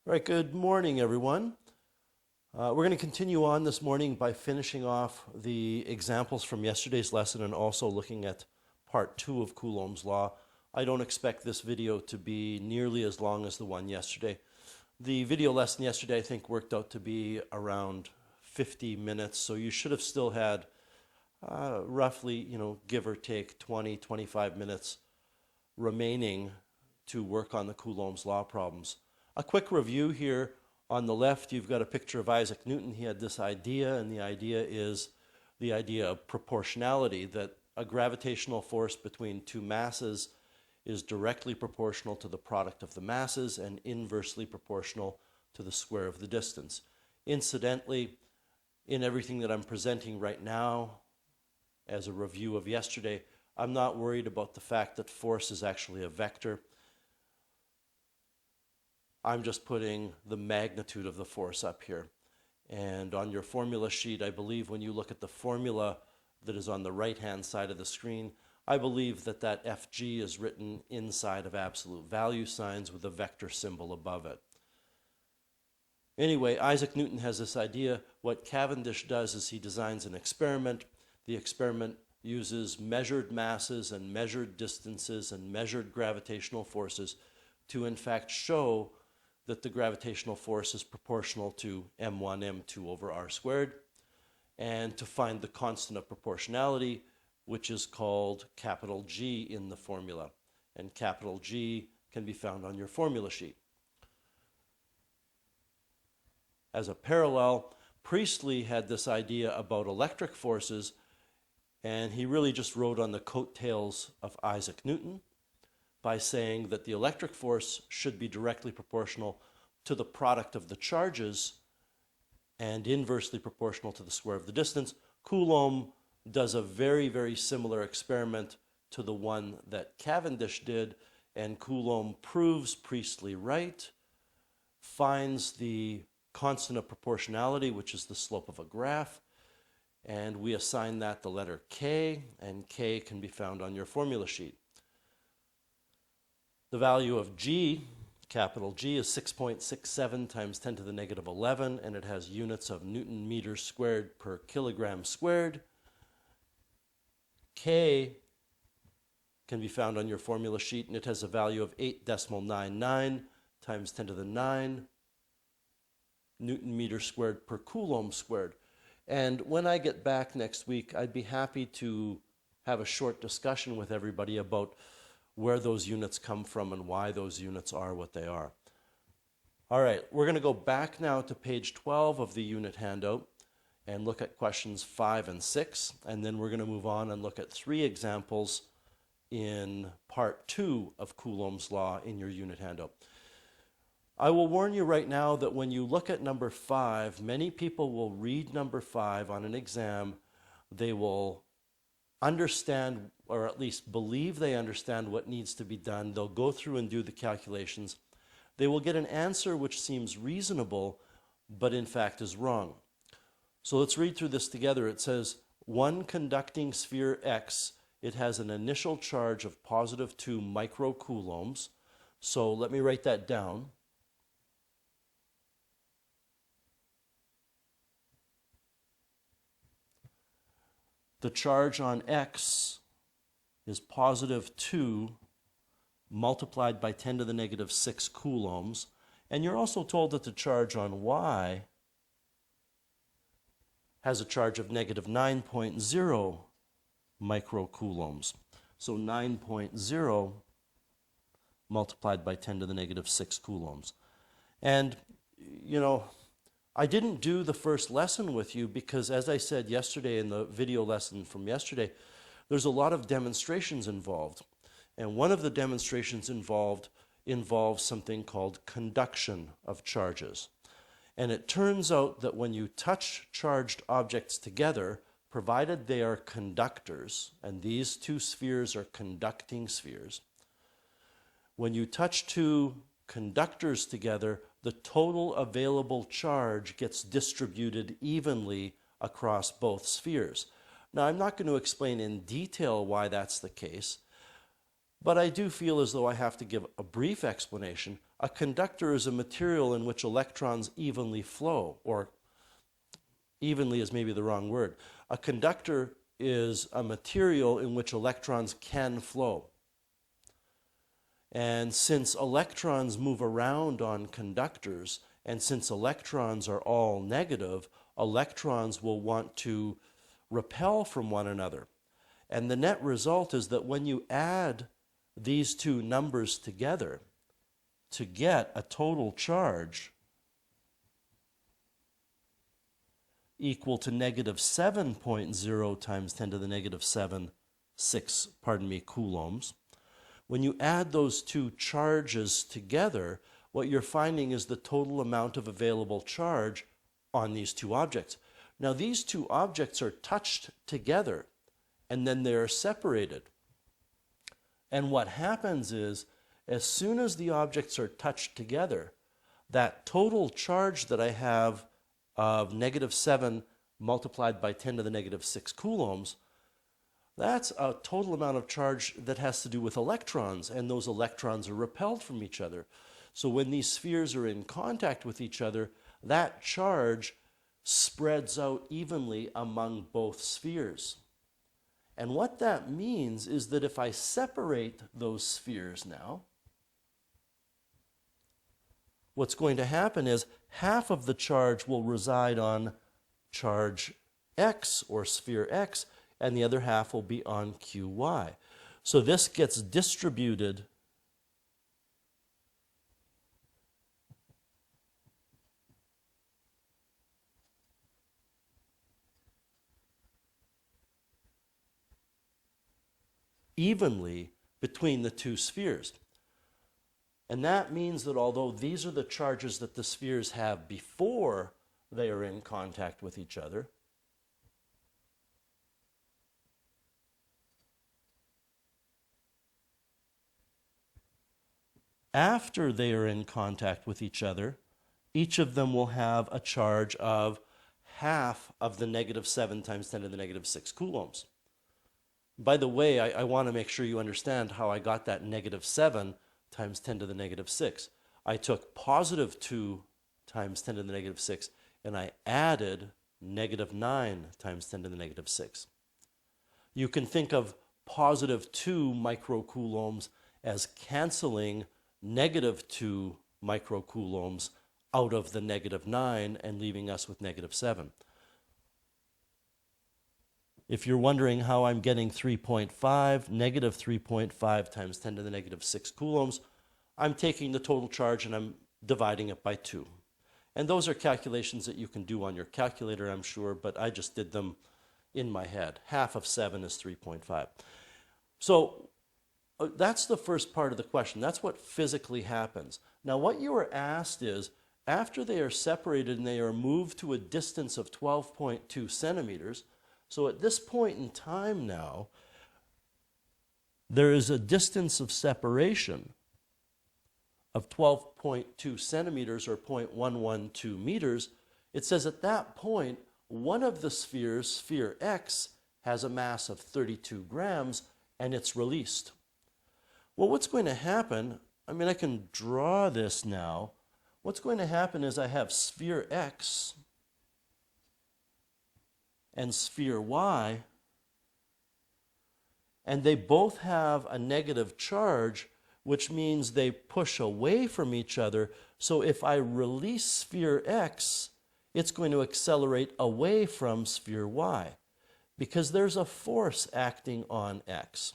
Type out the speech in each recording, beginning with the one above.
All right, good morning, everyone. We're going to continue on this morning by finishing off the examples from yesterday's lesson and also looking at part 2 of Coulomb's law. I don't expect this video to be nearly as long as the one yesterday. The video lesson yesterday, I think, worked out to be around 50 minutes, so you should have still had roughly, give or take 20, 25 minutes remaining to work on the Coulomb's law problems. A quick review here. On the left, you've got a picture of Isaac Newton. He had this idea, and the idea is the idea of proportionality, that a gravitational force between two masses is directly proportional to the product of the masses and inversely proportional to the square of the distance. Incidentally, in everything that I'm presenting right now, as a review of yesterday, I'm not worried about the fact that force is actually a vector. I'm just putting the magnitude of the force up here. And on your formula sheet, I believe when you look at the formula that is on the right-hand side of the screen, I believe that that Fg is written inside of absolute value signs with a vector symbol above it. Anyway, Isaac Newton has this idea. What Cavendish does is he designs an experiment. The experiment uses measured masses and measured distances and measured gravitational forces to in fact show that the gravitational force is proportional to m1, m2 over r squared, and to find the constant of proportionality, which is called capital G in the formula. And capital G can be found on your formula sheet. As a parallel, Priestley had this idea about electric forces, and he really just rode on the coattails of Isaac Newton by saying that the electric force should be directly proportional to the product of the charges and inversely proportional to the square of the distance. Coulomb does a very, very similar experiment to the one that Cavendish did, and Coulomb proves Priestley right, finds the constant of proportionality, which is the slope of a graph, and we assign that the letter K, and K can be found on your formula sheet. The value of G, capital G, is 6.67 times 10 to the negative 11, and it has units of Newton meters squared per kilogram squared. K can be found on your formula sheet, and it has a value of 8.99 times 10 to the 9 Newton meters squared per Coulomb squared. And when I get back next week, I'd be happy to have a short discussion with everybody about where those units come from and why those units are what they are. All right, we're going to go back now to page 12 of the unit handout and look at questions 5 and 6, and then we're going to move on and look at 3 examples in part 2 of Coulomb's law in your unit handout. I will warn you right now that when you look at number 5, many people will read number 5 on an exam. They will understand, or at least believe they understand what needs to be done. They'll go through and do the calculations. They will get an answer which seems reasonable, but in fact is wrong. So let's read through this together. It says, one conducting sphere X, it has an initial charge of positive 2 microcoulombs. So let me write that down. The charge on X is positive 2 multiplied by 10 to the negative 6 coulombs. And you're also told that the charge on Y has a charge of negative 9.0 microcoulombs. So 9.0 multiplied by 10 to the negative 6 coulombs. And, I didn't do the first lesson with you because, as I said yesterday in the video lesson from yesterday, there's a lot of demonstrations involved. And one of the demonstrations involves something called conduction of charges. And it turns out that when you touch charged objects together, provided they are conductors, and these two spheres are conducting spheres, when you touch two conductors together, the total available charge gets distributed evenly across both spheres. Now, I'm not going to explain in detail why that's the case, but I do feel as though I have to give a brief explanation. A conductor is a material in which electrons evenly flow, or evenly is maybe the wrong word. A conductor is a material in which electrons can flow. And since electrons move around on conductors, and since electrons are all negative, electrons will want to repel from one another. And the net result is that when you add these two numbers together to get a total charge equal to negative 7.0 times 10 to the negative 6 coulombs. When you add those two charges together, what you're finding is the total amount of available charge on these two objects. Now, these two objects are touched together, and then they're separated. And what happens is, as soon as the objects are touched together, that total charge that I have of negative 7 multiplied by 10 to the negative 6 coulombs, that's a total amount of charge that has to do with electrons, and those electrons are repelled from each other. So when these spheres are in contact with each other, that charge spreads out evenly among both spheres. And what that means is that if I separate those spheres now, what's going to happen is half of the charge will reside on charge X, or sphere X, and the other half will be on QY. So this gets distributed evenly between the two spheres. And that means that although these are the charges that the spheres have before they are in contact with each other, after they are in contact with each other, each of them will have a charge of half of the negative 7 times 10 to the negative 6 coulombs. By the way, I want to make sure you understand how I got that negative 7 times 10 to the negative 6. I took positive 2 times 10 to the negative 6, and I added negative 9 times 10 to the negative 6. You can think of positive 2 microcoulombs as canceling negative 2 microcoulombs out of the negative 9 and leaving us with negative 7. If you're wondering how I'm getting 3.5, negative 3.5 times 10 to the negative 6 coulombs, I'm taking the total charge and I'm dividing it by 2. And those are calculations that you can do on your calculator, I'm sure, but I just did them in my head. Half of 7 is 3.5. So that's the first part of the question. That's what physically happens. Now, what you were asked is, after they are separated and they are moved to a distance of 12.2 centimeters, so at this point in time now, there is a distance of separation of 12.2 centimeters or 0.112 meters. It says at that point, one of the spheres, sphere X, has a mass of 32 grams and it's released. Well, what's going to happen, I mean, I can draw this now. What's going to happen is I have sphere X and sphere Y, and they both have a negative charge, which means they push away from each other. So if I release sphere X, it's going to accelerate away from sphere Y, because there's a force acting on X.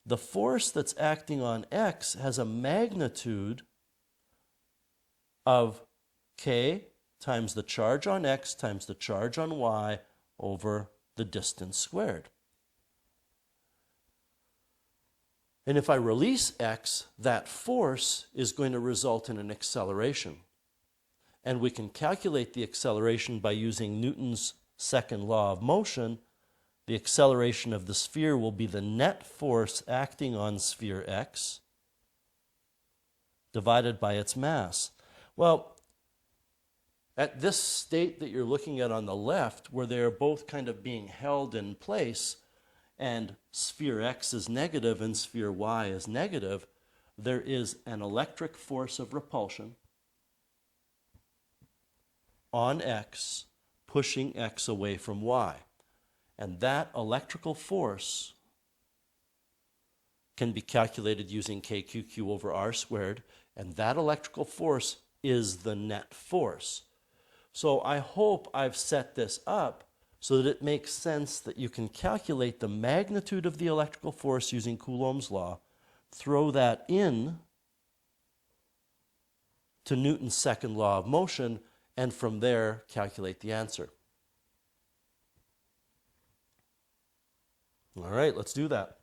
The force that's acting on X has a magnitude of K times the charge on X times the charge on Y over the distance squared. And if I release X, that force is going to result in an acceleration. And we can calculate the acceleration by using Newton's second law of motion. The acceleration of the sphere will be the net force acting on sphere X divided by its mass. Well, at this state that you're looking at on the left, where they're both kind of being held in place, and sphere X is negative and sphere Y is negative, there is an electric force of repulsion on X pushing X away from Y. And that electrical force can be calculated using KQQ over R squared, and that electrical force is the net force. So I hope I've set this up so that it makes sense that you can calculate the magnitude of the electrical force using Coulomb's law, throw that in to Newton's second law of motion, and from there calculate the answer. All right, let's do that.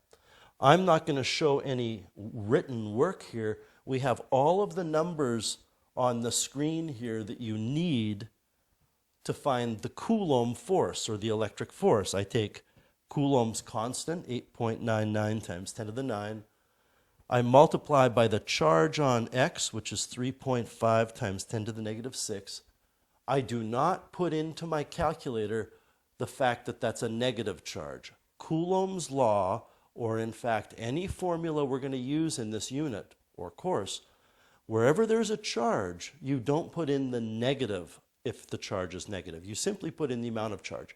I'm not going to show any written work here. We have all of the numbers on the screen here that you need to find the Coulomb force, or the electric force. I take Coulomb's constant, 8.99 times 10 to the 9. I multiply by the charge on X, which is 3.5 times 10 to the negative 6. I do not put into my calculator the fact that that's a negative charge. Coulomb's law, or in fact any formula we're going to use in this unit or course, wherever there's a charge, you don't put in the negative if the charge is negative. You simply put in the amount of charge.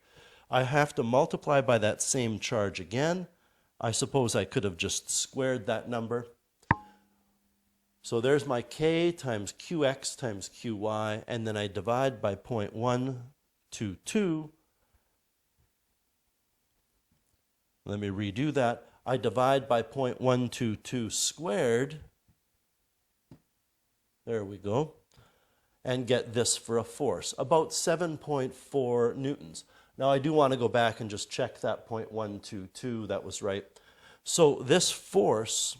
I have to multiply by that same charge again. I suppose I could have just squared that number. So there's my K times QX times QY, and then I divide by 0.122. Let me redo that. I divide by 0.122 squared. There we go. And get this for a force, about 7.4 newtons. Now I do want to go back and just check that 0.122, that was right. So this force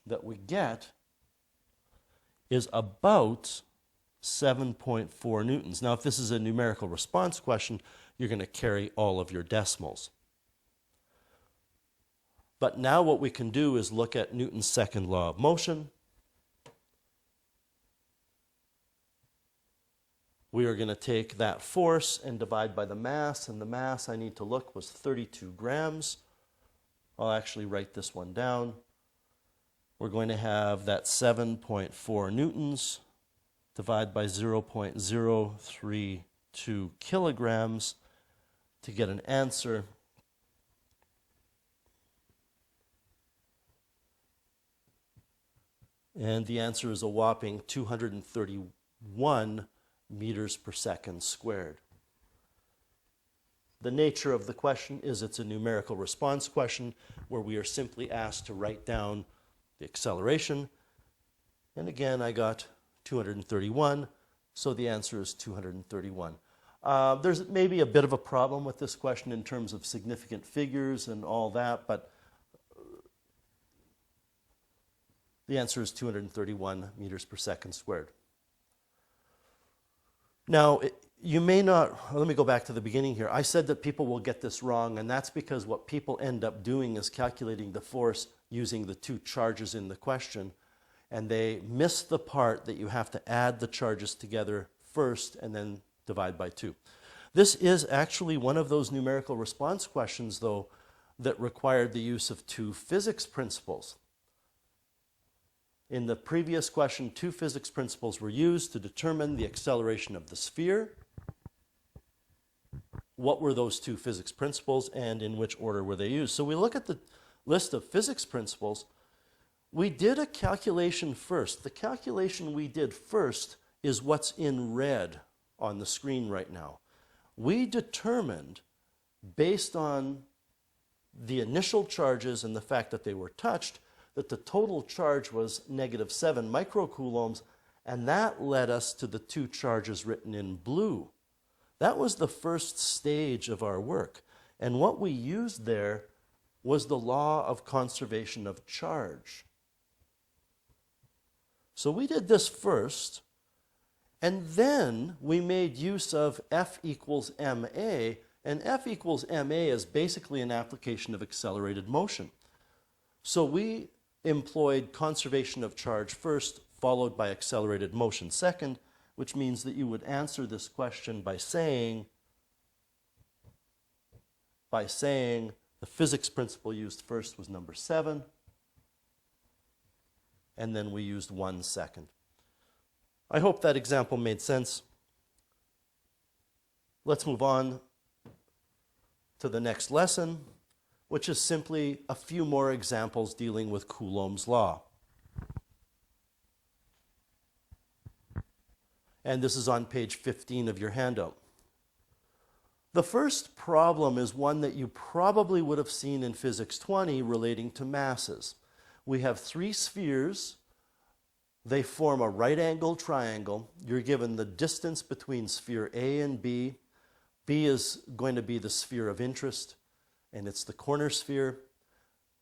that we get is about 7.4 newtons. Now if this is a numerical response question, you're going to carry all of your decimals. But now what we can do is look at Newton's second law of motion. We are going to take that force and divide by the mass, and the mass, I need to look, was 32 grams. I'll actually write this one down. We're going to have that 7.4 newtons divided by 0.032 kilograms to get an answer. And the answer is a whopping 231 meters per second squared. The nature of the question is it's a numerical response question where we are simply asked to write down the acceleration. And again, I got 231, so the answer is 231. There's maybe a bit of a problem with this question in terms of significant figures and all that, but the answer is 231 meters per second squared. Now, you may not, let me go back to the beginning here. I said that people will get this wrong, and that's because what people end up doing is calculating the force using the two charges in the question, and they miss the part that you have to add the charges together first and then divide by 2. This is actually one of those numerical response questions, though, that required the use of two physics principles. In the previous question, two physics principles were used to determine the acceleration of the sphere. What were those two physics principles, and in which order were they used? So we look at the list of physics principles. We did a calculation first. The calculation we did first is what's in red on the screen right now. We determined, based on the initial charges and the fact that they were touched, that the total charge was -7 microcoulombs, and that led us to the two charges written in blue. That was the first stage of our work. And what we used there was the law of conservation of charge. So we did this first, and then we made use of F equals ma, and F equals ma is basically an application of accelerated motion. So we employed conservation of charge first, followed by accelerated motion second, which means that you would answer this question by saying The physics principle used first was number 7, and then we used 1 second. I hope that example made sense. Let's move on to the next lesson, which is simply a few more examples dealing with Coulomb's law. And this is on page 15 of your handout. The first problem is one that you probably would have seen in Physics 20 relating to masses. We have 3 spheres. They form a right-angled triangle. You're given the distance between sphere A and B. B is going to be the sphere of interest, and it's the corner sphere.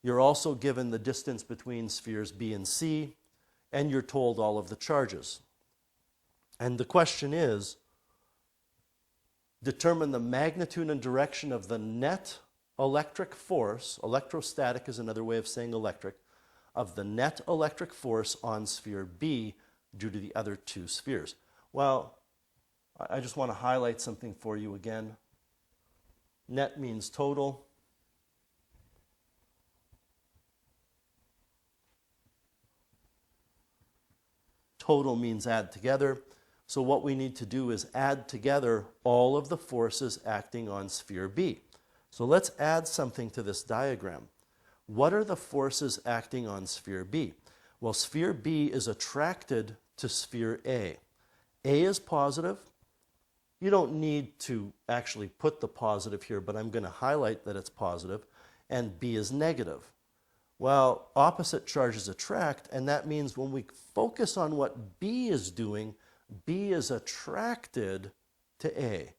You're also given the distance between spheres B and C, and you're told all of the charges. And the question is, determine the magnitude and direction of the net electric force, electrostatic is another way of saying electric, of the net electric force on sphere B due to the other 2 spheres. Well, I just want to highlight something for you again. Net means total. Total means add together. So what we need to do is add together all of the forces acting on sphere B. So let's add something to this diagram. What are the forces acting on sphere B? Well, sphere B is attracted to sphere A. A is positive. You don't need to actually put the positive here, but I'm going to highlight that it's positive. And B is negative. Well, opposite charges attract, and that means when we focus on what B is doing, B is attracted to A.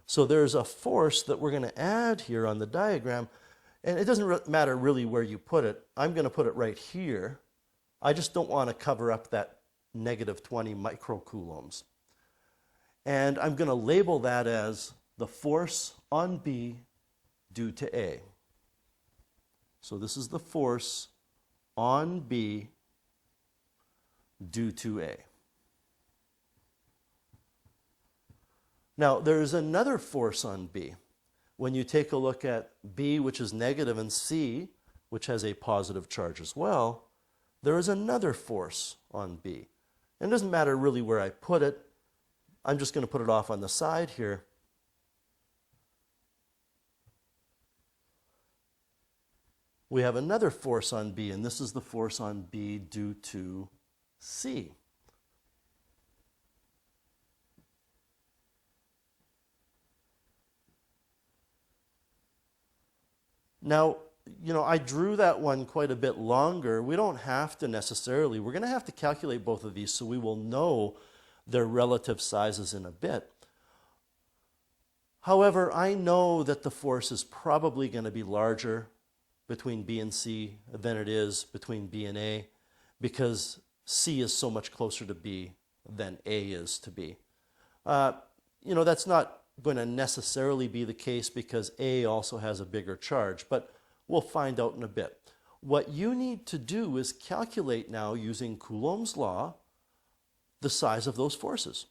So there's a force that we're going to add here on the diagram, and it doesn't matter really where you put it. I'm going to put it right here. I just don't want to cover up that negative 20 microcoulombs. And I'm going to label that as the force on B due to A. So this is the force on B due to A. Now, there's another force on B. When you take a look at B, which is negative, and C, which has a positive charge as well, there is another force on B. And it doesn't matter really where I put it. I'm just going to put it off on the side here. We have another force on B, and this is the force on B due to C. Now, I drew that one quite a bit longer. We don't have to necessarily. We're going to have to calculate both of these so we will know their relative sizes in a bit. However, I know that the force is probably going to be larger between B and C than it is between B and A, because C is so much closer to B than A is to B. That's not going to necessarily be the case because A also has a bigger charge, but we'll find out in a bit. What you need to do is calculate now, using Coulomb's law, the size of those forces.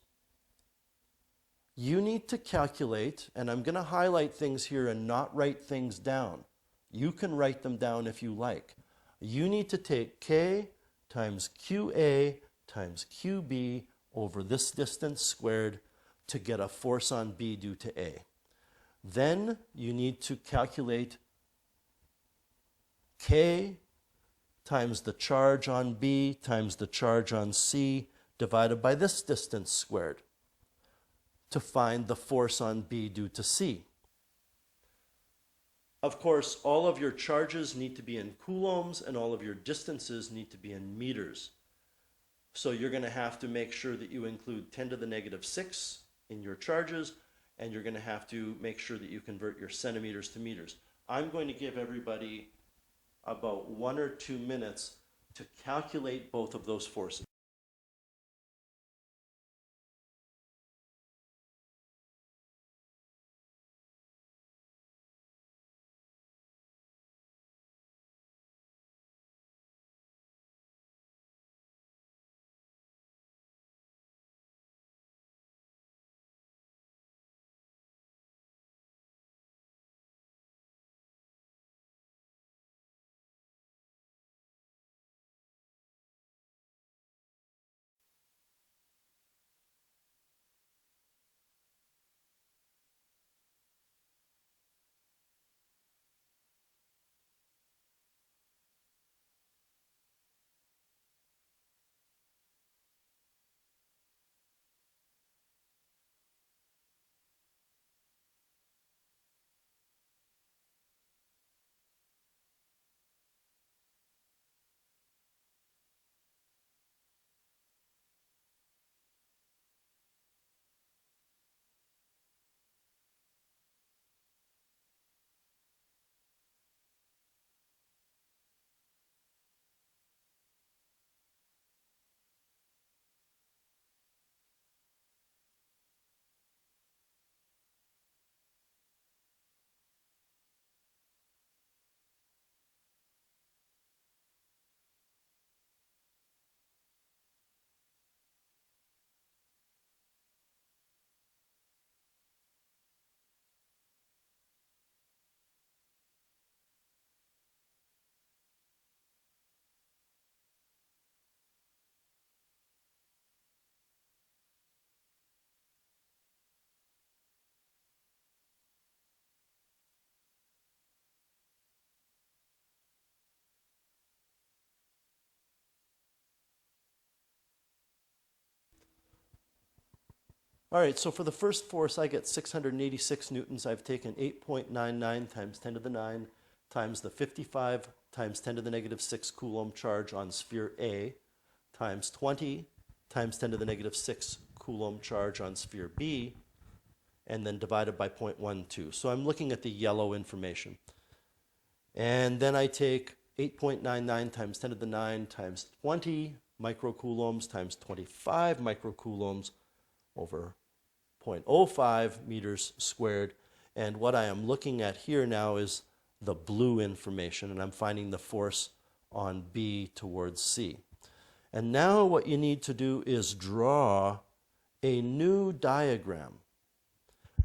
You need to calculate, and I'm going to highlight things here and not write things down. You can write them down if you like. You need to take K times QA times QB over this distance squared to get a force on B due to A. Then you need to calculate K times the charge on B times the charge on C divided by this distance squared to find the force on B due to C. Of course, all of your charges need to be in coulombs and all of your distances need to be in meters. So you're going to have to make sure that you include 10 to the negative 6 in your charges, and you're going to have to make sure that you convert your centimeters to meters. I'm going to give everybody about 1 or 2 minutes to calculate both of those forces. All right, so for the first force, I get 686 newtons. I've taken 8.99 times 10 to the 9 times the 55 times 10 to the negative 6 Coulomb charge on sphere A times 20 times 10 to the negative 6 Coulomb charge on sphere B, and then divided by 0.12. So I'm looking at the yellow information. And then I take 8.99 times 10 to the 9 times 20 microcoulombs times 25 microcoulombs over 0.05 meters squared. And what I am looking at here now is the blue information, and I'm finding the force on B towards C. And now what you need to do is draw a new diagram.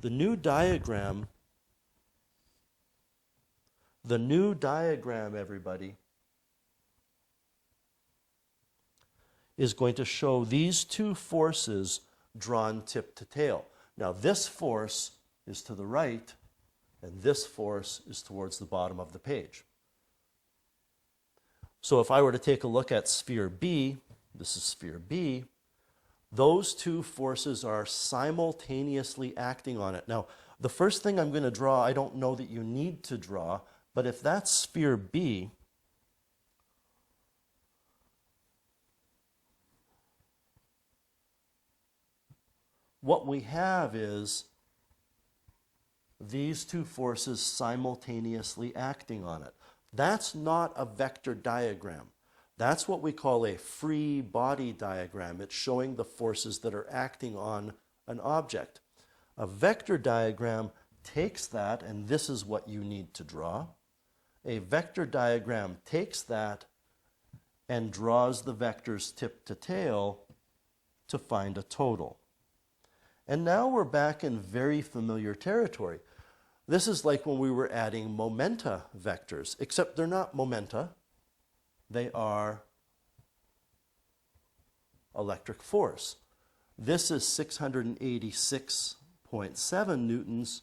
The new diagram, everybody, is going to show these two forces drawn tip to tail. Now this force is to the right, and this force is towards the bottom of the page. So if I were to take a look at sphere B, this is sphere B, those two forces are simultaneously acting on it. Now, the first thing I'm going to draw, I don't know that you need to draw, but if that's sphere B, what we have is these two forces simultaneously acting on it. That's not a vector diagram. That's what we call a free body diagram. It's showing the forces that are acting on an object. A vector diagram takes that, and this is what you need to draw. A vector diagram takes that and draws the vectors tip to tail to find a total. And now we're back in very familiar territory. This is like when we were adding momenta vectors, except they're not momenta. They are electric force. This is 686.7 newtons.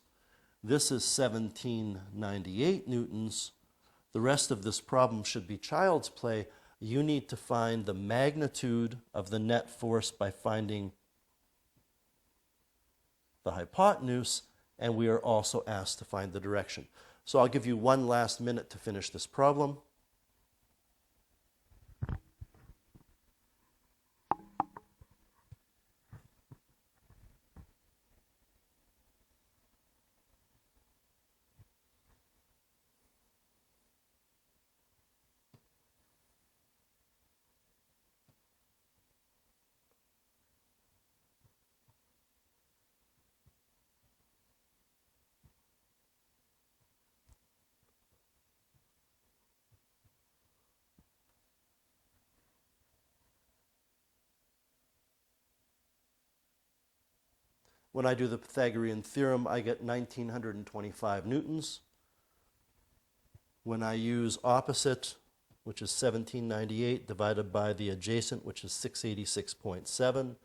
This is 1798 newtons. The rest of this problem should be child's play. You need to find the magnitude of the net force by finding the hypotenuse, and we are also asked to find the direction. So I'll give you one last minute to finish this problem. When I do the Pythagorean theorem, I get 1925 newtons. When I use opposite, which is 1798, divided by the adjacent, which is 686.7,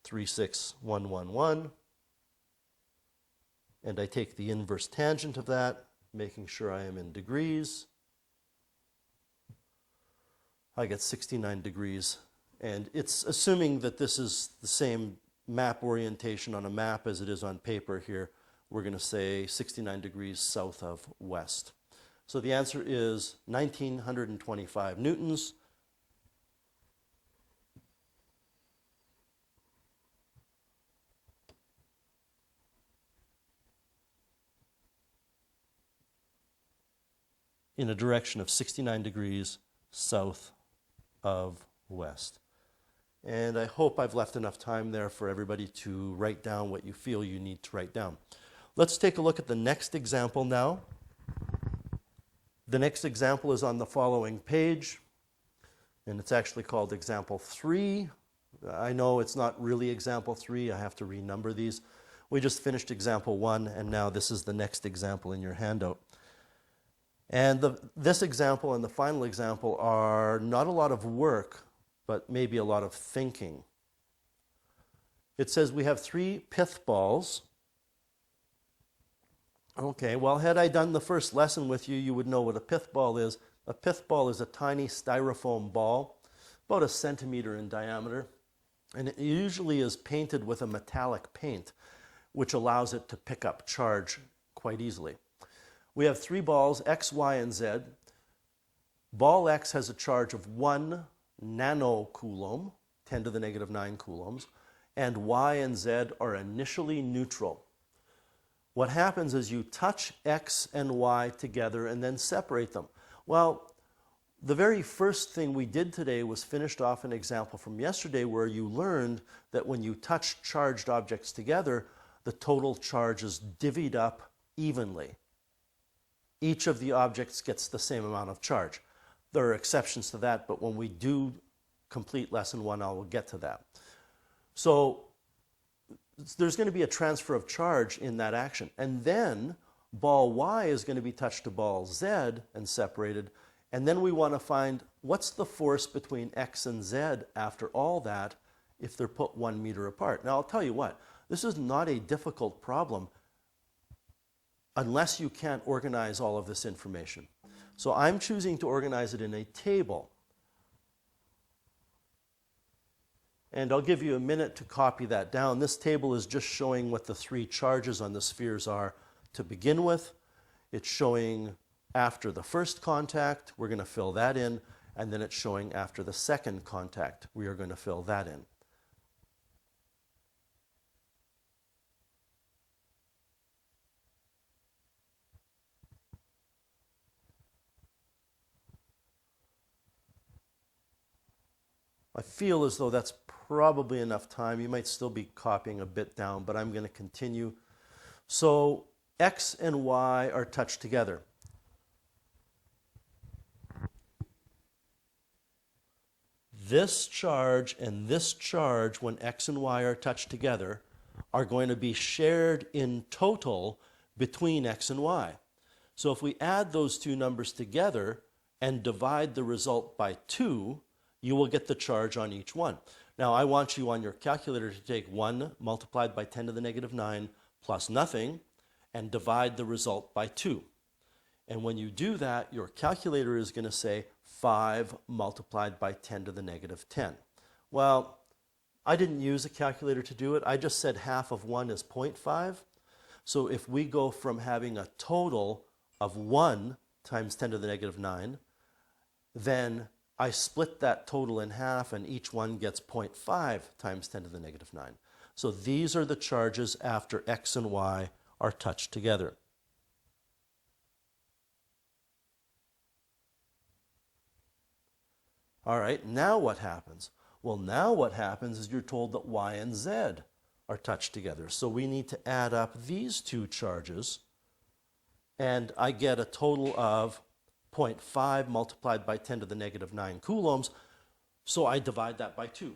36111, and I take the inverse tangent of that, making sure I am in degrees, I get 69 degrees. And it's assuming that this is the same map orientation on a map as it is on paper here. We're going to say 69 degrees south of west. So the answer is 1925 newtons. In a direction of 69 degrees south of west. And I hope I've left enough time there for everybody to write down what you feel you need to write down. Let's take a look at the next example now. The next example is on the following page, and it's actually called example 3. I know it's not really example 3. I have to renumber these. We just finished example 1, and now this is the next example in your handout. And this example and the final example are not a lot of work, but maybe a lot of thinking. It says we have 3 pith balls. Okay, well, had I done the first lesson with you, you would know what a pith ball is. A pith ball is a tiny styrofoam ball, about 1 centimeter in diameter. And it usually is painted with a metallic paint, which allows it to pick up charge quite easily. We have three balls, X, Y, and Z. Ball X has a charge of 1 nanocoulomb, 10 to the negative 9 coulombs, and Y and Z are initially neutral. What happens is you touch X and Y together and then separate them. Well, the very first thing we did today was finished off an example from yesterday where you learned that when you touch charged objects together, the total charge is divvied up evenly. Each of the objects gets the same amount of charge. There are exceptions to that, but when we do complete lesson 1, I will get to that. So there's going to be a transfer of charge in that action. And then ball Y is going to be touched to ball Z and separated. And then we want to find what's the force between X and Z after all that if they're put 1 meter apart. Now I'll tell you what, this is not a difficult problem unless you can't organize all of this information. So I'm choosing to organize it in a table. And I'll give you a minute to copy that down. This table is just showing what the 3 charges on the spheres are to begin with. It's showing after the first contact, we're going to fill that in, and then it's showing after the second contact, we are going to fill that in. I feel as though that's probably enough time. You might still be copying a bit down, but I'm going to continue. So X and Y are touched together. This charge and this charge, when X and Y are touched together, are going to be shared in total between X and Y. So if we add those two numbers together and divide the result by 2, you will get the charge on each one. Now I want you on your calculator to take 1 multiplied by 10 to the negative 9 plus nothing and divide the result by 2. And when you do that, your calculator is going to say 5 multiplied by 10 to the negative 10. Well, I didn't use a calculator to do it. I just said half of 1 is 0.5. So if we go from having a total of 1 times 10 to the negative 9, then I split that total in half and each one gets 0.5 times 10 to the negative 9. So these are the charges after X and Y are touched together. All right, now what happens? Well, now what happens is you're told that Y and Z are touched together. So we need to add up these two charges, and I get a total of 0.5 multiplied by 10 to the negative 9 coulombs, so I divide that by 2.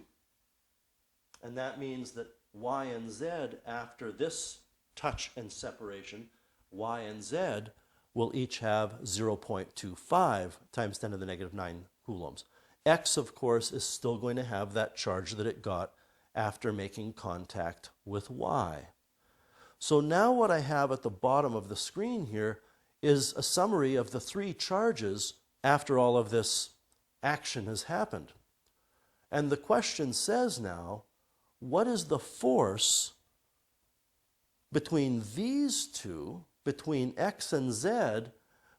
And that means that Y and Z, after this touch and separation, Y and Z will each have 0.25 times 10 to the negative 9 coulombs. X, of course, is still going to have that charge that it got after making contact with Y. So now what I have at the bottom of the screen here is a summary of the 3 charges after all of this action has happened. And the question says now, what is the force between these two, between X and Z,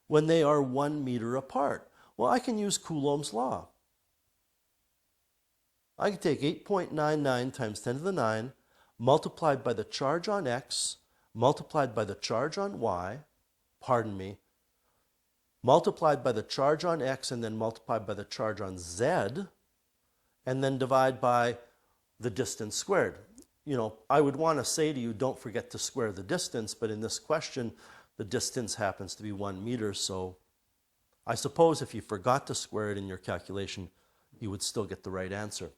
when they are 1 meter apart? Well, I can use Coulomb's law. I can take 8.99 times 10 to the 9 multiplied by the charge on X, multiplied by the charge on Y, multiplied by the charge on X and then multiplied by the charge on Z, and then divide by the distance squared. You know, I would want to say to you, don't forget to square the distance, but in this question, the distance happens to be 1 meter, so I suppose if you forgot to square it in your calculation, you would still get the right answer.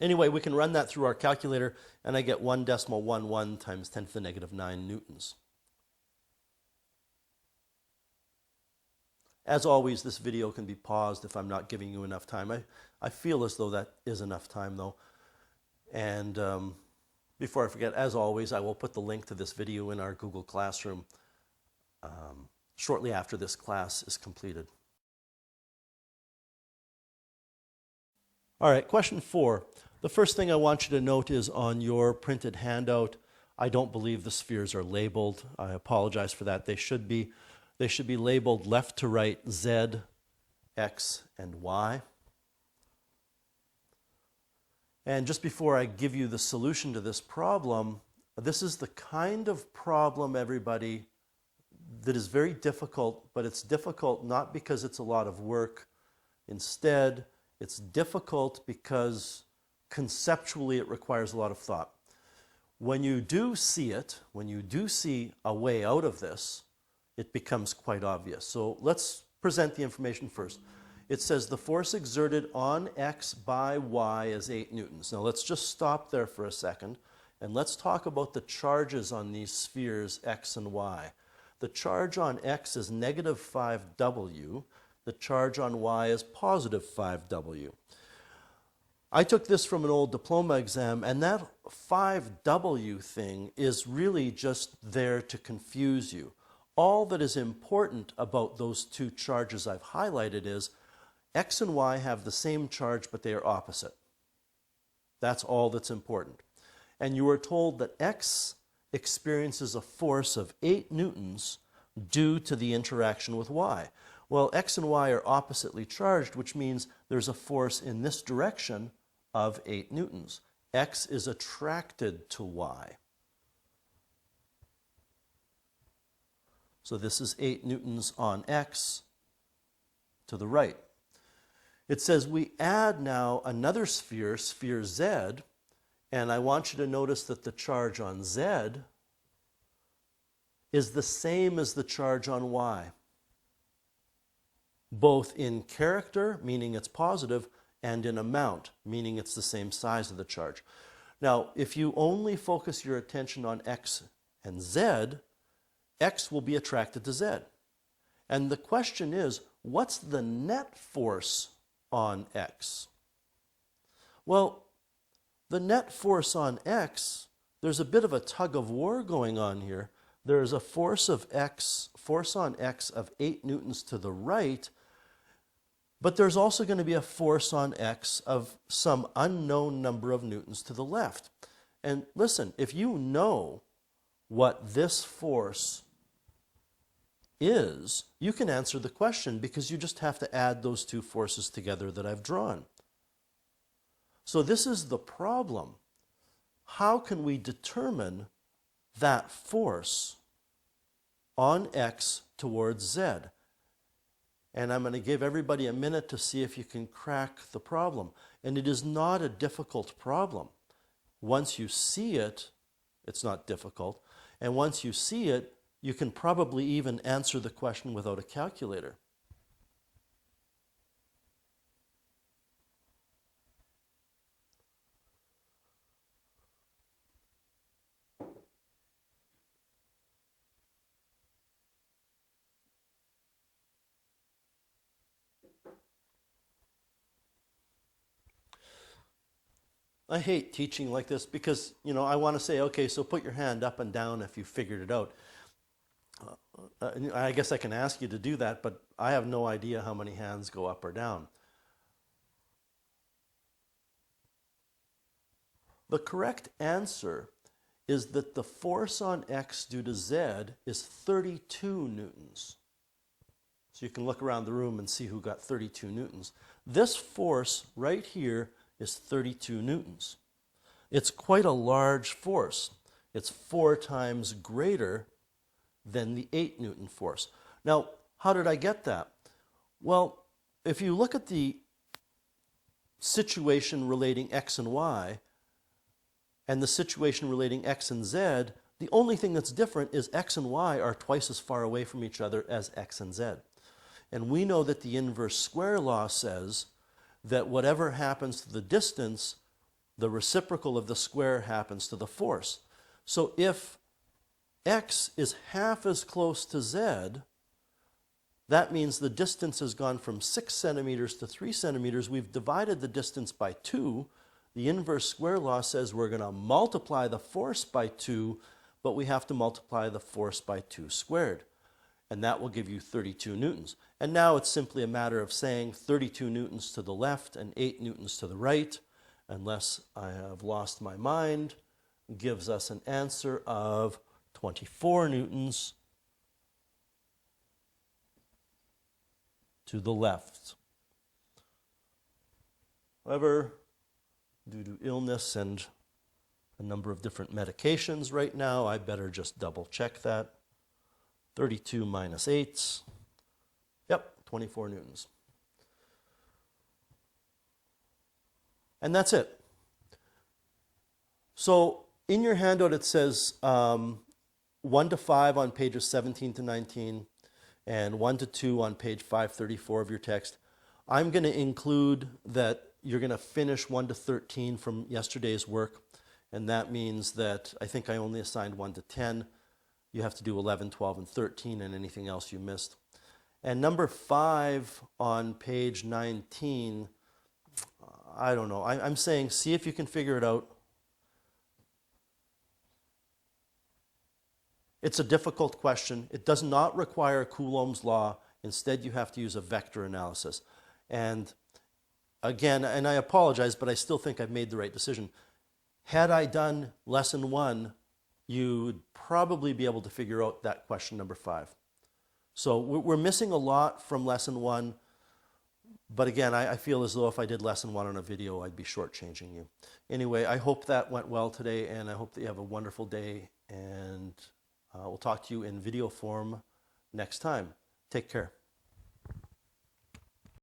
Anyway, we can run that through our calculator, and I get 1.11 times 10 to the negative 9 newtons. As always, this video can be paused if I'm not giving you enough time. I feel as though that is enough time, though. And before I forget, as always, I will put the link to this video in our Google Classroom shortly after this class is completed. All right, question 4. The first thing I want you to note is on your printed handout, I don't believe the spheres are labeled. I apologize for that. They should be. They should be labeled left to right, Z, X, and Y. And just before I give you the solution to this problem, this is the kind of problem, everybody, that is very difficult, but it's difficult not because it's a lot of work. Instead, it's difficult because conceptually it requires a lot of thought. When you do see it, when you do see a way out of this, it becomes quite obvious. So let's present the information first. It says the force exerted on X by Y is 8 newtons. Now let's just stop there for a second and let's talk about the charges on these spheres X and Y. The charge on X is negative 5W. The charge on Y is positive 5W. I took this from an old diploma exam, and that 5W thing is really just there to confuse you. All that is important about those two charges I've highlighted is X and Y have the same charge, but they are opposite. That's all that's important. And you are told that X experiences a force of 8 newtons due to the interaction with Y. Well, X and Y are oppositely charged, which means there's a force in this direction of 8 newtons. X is attracted to Y. So this is 8 newtons on X to the right. It says we add now another sphere, sphere Z, and I want you to notice that the charge on Z is the same as the charge on Y, both in character, meaning it's positive, and in amount, meaning it's the same size of the charge. Now, if you only focus your attention on X and Z, X will be attracted to Z. And the question is, what's the net force on X? Well, the net force on X, there's a bit of a tug of war going on here. There's a force on X of 8 newtons to the right, but there's also going to be a force on X of some unknown number of newtons to the left. And listen, if you know what this force is, you can answer the question because you just have to add those two forces together that I've drawn. So this is the problem. How can we determine that force on X towards Z? And I'm going to give everybody a minute to see if you can crack the problem. And it is not a difficult problem. Once you see it, it's not difficult. And once you see it, you can probably even answer the question without a calculator. I hate teaching like this because, I want to say, okay, so put your hand up and down if you figured it out. I guess I can ask you to do that, but I have no idea how many hands go up or down. The correct answer is that the force on X due to Z is 32 newtons. So you can look around the room and see who got 32 newtons. This force right here is 32 newtons. It's quite a large force. It's 4 times greater than the 8 Newton force. Now, how did I get that? Well, if you look at the situation relating X and Y and the situation relating X and Z, the only thing that's different is X and Y are twice as far away from each other as X and Z. And we know that the inverse square law says that whatever happens to the distance, the reciprocal of the square happens to the force. So if X is half as close to Z, that means the distance has gone from 6 centimeters to 3 centimeters. We've divided the distance by 2. The inverse square law says we're going to multiply the force by 2, but we have to multiply the force by 2 squared. and that will give you 32 newtons. And now it's simply a matter of saying 32 newtons to the left and 8 newtons to the right, unless I have lost my mind, gives us an answer of 24 newtons to the left. However, due to illness and a number of different medications right now, I better just double check that. 32 minus 8, yep, 24 newtons. And that's it. So in your handout it says 1 to 5 on pages 17 to 19 and 1 to 2 on page 534 of your text. I'm going to include that you're going to finish 1 to 13 from yesterday's work, and that means that I think I only assigned 1 to 10. You have to do 11, 12, and 13 and anything else you missed. And number 5 on page 19, I don't know. I'm saying see if you can figure it out. It's a difficult question. It does not require Coulomb's law. Instead, you have to use a vector analysis. And again, and I apologize, but I still think I've made the right decision. Had I done lesson 1, you'd probably be able to figure out that question number 5. So we're missing a lot from lesson 1, but again, I feel as though if I did lesson 1 on a video, I'd be shortchanging you. Anyway, I hope that went well today, and I hope that you have a wonderful day, and we'll talk to you in video form next time. Take care.